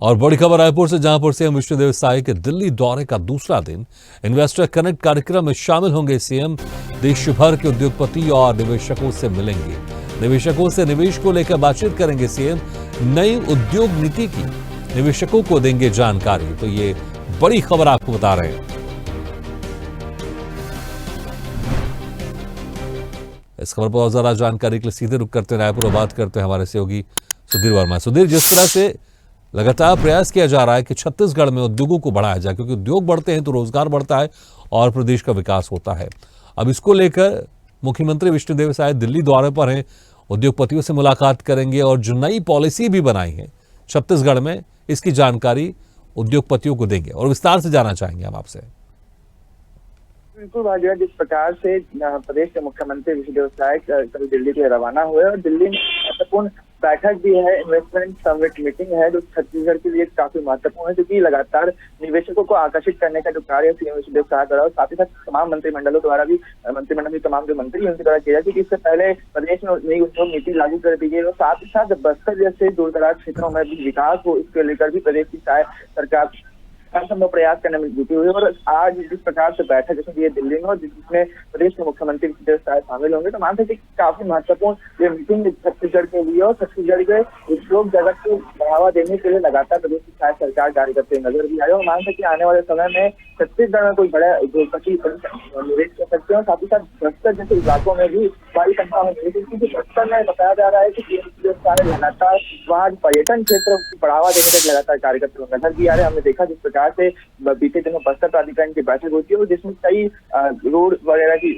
और बड़ी खबर रायपुर से, जहां पर सीएम विष्णुदेव साय के दिल्ली दौरे का दूसरा दिन। इन्वेस्टर कनेक्ट कार्यक्रम में शामिल होंगे सीएम। देश भर के उद्योगपति और निवेशकों से मिलेंगे। निवेशकों से निवेश को लेकर बातचीत करेंगे सीएम। नई उद्योग नीति की निवेशकों को देंगे जानकारी। तो ये बड़ी खबर आपको बता रहे हैं। इस खबर पर और ज्यादा जानकारी के लिए सीधे रुक करते हैं रायपुर और बात करते हैं हमारे सहयोगी सुधीर वर्मा। सुधीर, जिस तरह से लगातार प्रयास किया जा रहा है कि छत्तीसगढ़ में उद्योगों को बढ़ाया जाए, क्योंकि उद्योग बढ़ते हैं तो रोजगार बढ़ता है और प्रदेश का विकास होता है। अब इसको लेकर मुख्यमंत्री विष्णुदेव साय दिल्ली दौरे पर हैं, उद्योगपतियों से मुलाकात करेंगे और जो नई पॉलिसी भी बनाई है छत्तीसगढ़ में, इसकी जानकारी उद्योगपतियों को देंगे और विस्तार से जानना चाहेंगे हम आपसे। बिल्कुल भाई, जिस प्रकार से प्रदेश के मुख्यमंत्री विष्णुदेव साय कल दिल्ली के रवाना हुए और दिल्ली में महत्वपूर्ण बैठक भी है, इन्वेस्टमेंट समिट मीटिंग है, जो छत्तीसगढ़ के लिए काफी महत्वपूर्ण है, क्योंकि लगातार निवेशकों को आकर्षित करने का जो कार्य सीएम विष्णुदेव साय द्वारा और साथ ही साथ तमाम मंत्रिमंडलों द्वारा भी, मंत्रिमंडल में तमाम जो मंत्री उनके द्वारा किया, क्योंकि इससे पहले प्रदेश में नई उद्योग नीति लागू कर दी गई और साथ ही साथ बस्तर जैसे दूरदराज क्षेत्रों में भी विकास हो, इसके लेकर भी प्रदेश की सरकार हर संभव प्रयास करने में जुटी हुई है। और आज जिस प्रकार से बैठक जैसे दिल्ली में और जिसमें प्रदेश के मुख्यमंत्री विष्णुदेव साय शामिल होंगे, तो मानते हैं कि काफी महत्वपूर्ण ये मीटिंग छत्तीसगढ़ के लिए और छत्तीसगढ़ के उद्योग जगत को बढ़ावा देने के लिए लगातार प्रदेश की सरकार कार्य करते नजर भी आए और मानते हैं कि आने वाले समय में छत्तीसगढ़ में कोई बड़ा उद्योगपति निवेश कर सकते हैं। साथ ही साथ बस्तर जैसे इलाकों में भी बड़ी संख्या में निवेश, क्योंकि बस्तर में बताया जा रहा है कि लगातार वहाँ पर्यटन क्षेत्र को बढ़ावा देने का लगातार कार्य करते हुए नजर भी आ रहे हैं। हमने देखा जिस प्रकार से बीते दिनों बस्तर प्राधिकरण की बैठक होती है और जिसमें कई रोड वगैरह की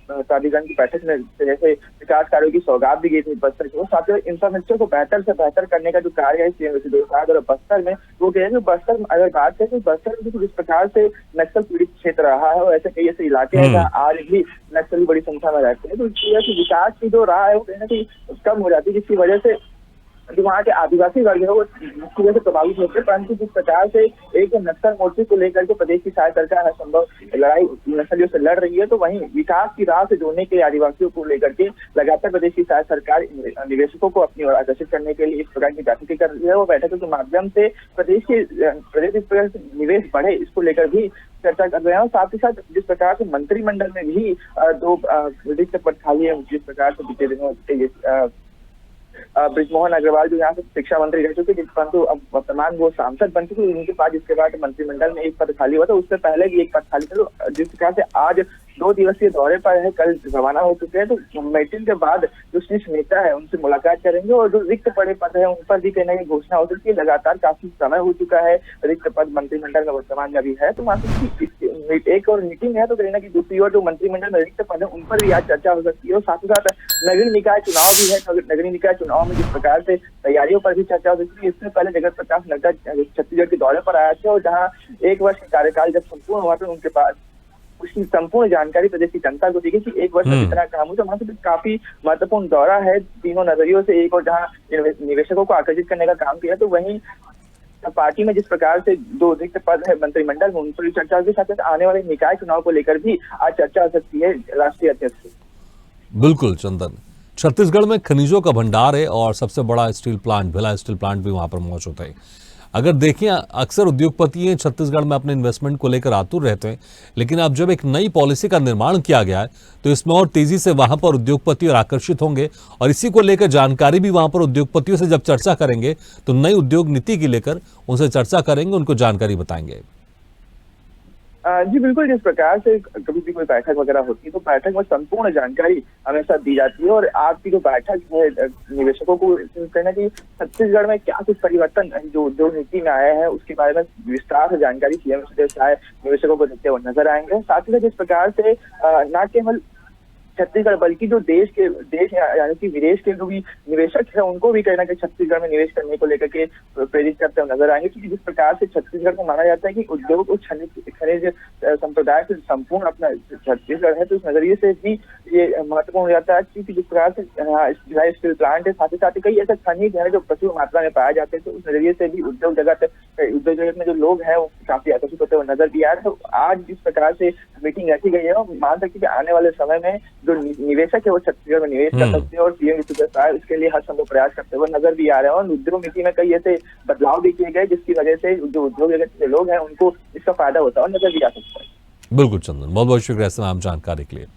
प्राधिकरण की बैठक में जैसे विकास कार्यों की सौगात भी गई थी बस्तर को। साथ ही इंफ्रास्ट्रक्चर को बेहतर से बेहतर करने का जो कार्य है सीएम विष्णुदेव साय और बस्तर में, वो कह रहे हैं बस्तर अगर बात करें तो बस्तर में जिस प्रकार से नक्सल पीड़ित क्षेत्र रहा है और ऐसे कई ऐसे इलाके हैं जहाँ आज भी नक्सली बड़ी संख्या में रहते हैं, तो इसकी वजह से विकास की जो राह है वो कहीं ना कहीं कम हो जाती है, जिसकी वजह से जो वहाँ के आदिवासी वर्ग है वो मुख्य रूप से प्रभावित होते हैं। परंतु जिस प्रकार से एक नक्सल मोर्चे को लेकर के प्रदेश की सरकार हर संभव लड़ाई नक्सलियों से लड़ रही है, तो वहीं विकास की राह से जोड़ने के लिए आदिवासियों को लेकर के लगातार प्रदेश की सरकार निवेशकों को अपनी ओर आकर्षित करने के लिए इस प्रकार की बैठकें कर रही है। वो बैठकों के माध्यम से प्रदेश इस प्रकार से निवेश बढ़े, इसको लेकर भी चर्चा कर रहे हैं। और साथ ही साथ जिस प्रकार से मंत्रिमंडल में भी दो रिक्त पद खाली है, जिस प्रकार से बीते दिनों बृजमोहन अग्रवाल जो यहाँ से शिक्षा मंत्री रह चुके, परंतु अब वर्तमान वो सांसद बन चुके, उनके पास जिसके बाद मंत्रिमंडल में एक पद खाली हुआ था, उससे पहले भी एक पद खाली था। तो जिस प्रकार से आज 2 दिवसीय दौरे पर है, कल रवाना हो चुके हैं, तो मीटिंग के बाद जो शीर्ष नेता है उनसे मुलाकात करेंगे और जो रिक्त पड़े पद है उन पर भी कहने की घोषणा हो चुकी है। लगातार काफी समय हो चुका है, रिक्त पद मंत्रिमंडल में वर्तमान में भी है, तो वहाँ एक और मीटिंग है, तो कहीं ना कहीं दूसरी ओर जो मंत्रिमंडल में रिक्त पद है उन पर भी आज चर्चा हो सकती है। और साथ ही साथ नगरीय निकाय चुनाव भी है, नगरीय निकाय चुनाव में जिस प्रकार से तैयारियों पर भी चर्चा हो सकती है। इससे पहले जगत प्रकाश नड्डा छत्तीसगढ़ के दौरे पर आए थे और जहाँ 1 वर्ष का कार्यकाल जब संपूर्ण हुआ तो उनके पास उसकी संपूर्ण जानकारी प्रदेश की जनता को दी गई कि 1 वर्ष में कितना काम हुआ। तो वहाँ से काफी महत्वपूर्ण दौरा है तीनों नजरियों से, एक और जहाँ निवेशकों को आकर्षित करने का काम किया, तो वहीं पार्टी में जिस प्रकार से 2 रिक्त पद है मंत्रिमंडल में उन पर चर्चा होगी। साथ ही आने वाले निकाय चुनाव को लेकर भी आज चर्चा हो सकती है राष्ट्रीय अध्यक्ष से। बिल्कुल चंदन, छत्तीसगढ़ में खनिजों का भंडार है और सबसे बड़ा steel plant, Bhilai steel plant भी वहां पर मौजूद है। अगर देखें, अक्सर उद्योगपति छत्तीसगढ़ में अपने इन्वेस्टमेंट को लेकर आतुर रहते हैं, लेकिन अब जब एक नई पॉलिसी का निर्माण किया गया है तो इसमें और तेजी से वहां पर उद्योगपति और आकर्षित होंगे और इसी को लेकर जानकारी भी वहां पर उद्योगपतियों से जब चर्चा करेंगे तो नई उद्योग नीति की लेकर उनसे चर्चा करेंगे, उनको जानकारी बताएंगे। जी बिल्कुल, जिस प्रकार से कभी भी कोई बैठक वगैरह होती है तो बैठक में संपूर्ण जानकारी हमेशा दी जाती है और आज की जो बैठक है निवेशकों को कहना कि छत्तीसगढ़ में क्या कुछ परिवर्तन जो उद्योग नीति में आए हैं उसके बारे में विस्तार से जानकारी सीएम विष्णुदेव साय निवेशकों को देते हुए नजर आएंगे। साथ ही साथ जिस प्रकार से न केवल छत्तीसगढ़ बल्कि जो देश यानी कि विदेश के जो भी निवेशक है उनको भी कहना कि छत्तीसगढ़ में निवेश करने को लेकर के प्रेरित करते हुए नजर आएंगे, क्योंकि जिस प्रकार से छत्तीसगढ़ को माना जाता है कि उद्योग और खनिज संप्रदाय से संपूर्ण अपना छत्तीसगढ़ है, तो इस नजरिए से भी ये महत्वपूर्ण हो जाता है। क्योंकि जिस प्रकार से स्टील प्लांट है, साथ ही कई ऐसे खनिज है जो प्रचुर मात्रा में पाए जाते हैं, तो उस नजरिए से भी उद्योग जगत उद्योग जगत में जो लोग हैं वो काफी आकर्षित होते हुए नजर भी आ रहे हैं। तो आज जिस प्रकार से मीटिंग रखी गई है वो मान सकते हैं कि आने वाले समय में जो निवेशक है वो छत्तीसगढ़ में निवेश कर सकते हैं और पीएम विश्व इसके लिए हर संभव प्रयास करते हुए नजर भी आ रहे हैं। और उद्योग नीति में कई ऐसे बदलाव भी किए गए जिसकी वजह से जो उद्योग जगत के लोग हैं उनको इसका फायदा होता है और नजर भी आ सकता है। बिल्कुल चंदन, बहुत बहुत शुक्रिया तमाम जानकारी के लिए।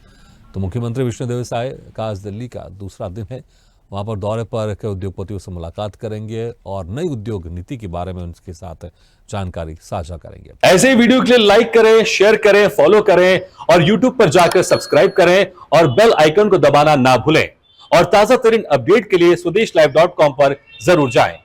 तो मुख्यमंत्री विष्णुदेव साय का आज दिल्ली का दूसरा दिन है, वहां पर दौरे पर कई उद्योगपतियों से मुलाकात करेंगे और नई उद्योग नीति के बारे में उनके साथ जानकारी साझा करेंगे। ऐसे ही वीडियो के लिए लाइक करें, शेयर करें, फॉलो करें और यूट्यूब पर जाकर सब्सक्राइब करें और बेल आइकन को दबाना ना भूलें। और ताजा तरीन अपडेट के लिए स्वदेशलाइव.com पर जरूर जाएं।